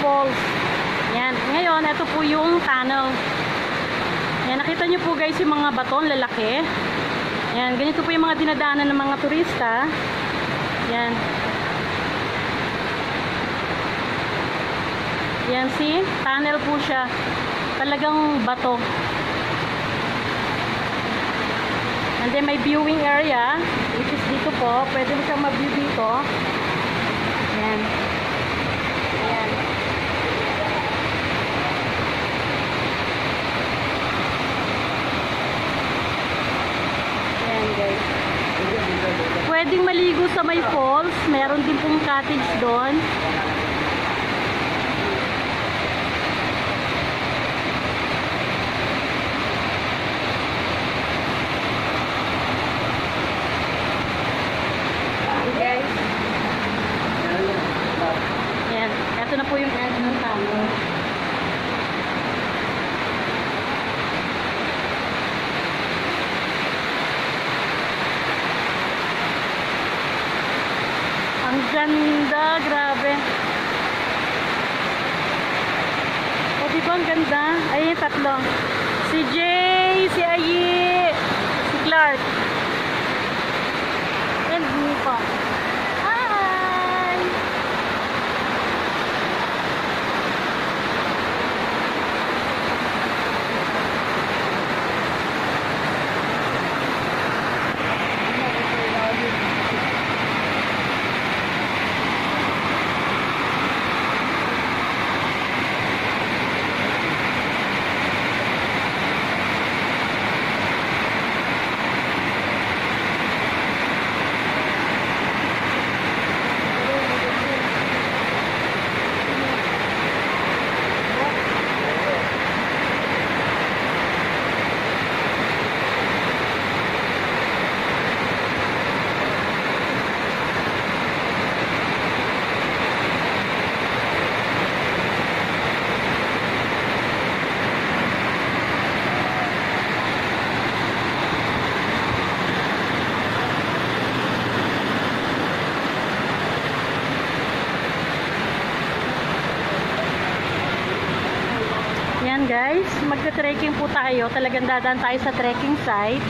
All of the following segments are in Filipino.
falls. Yan. Ngayon, ito po yung tunnel. Yan, nakita nyo po guys yung mga baton, lalaki. Yan, ganito po yung mga dinadaanan ng mga turista. Yan. Yan, see? Tunnel po siya. Talagang bato. And then may viewing area, which is dito po. Pwede mo siyang mag-view dito. Yan. Ayan. Ayan guys. Pwedeng maligo sa may falls. Meron din pong cottage doon. Yan. Ito na po yung end ng tunnel. Ang ganda, grabe. O, diba ang ganda? Ay, tatlo. Si Jay, si Ayi, si Clark. And me pa. Hi! Yan guys, magta-trekking po tayo. Talagang dadaan tayo sa trekking site.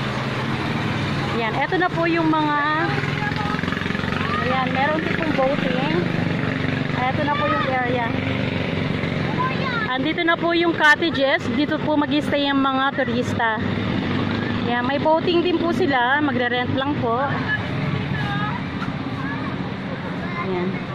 Yan, eto na po yung mga ayan, meron din pong boating. Eto na po yung area. Andito na po yung cottages. Dito po mag-stay yung mga turista. Yan, may boating din po sila. Magre-rent lang po. Yan.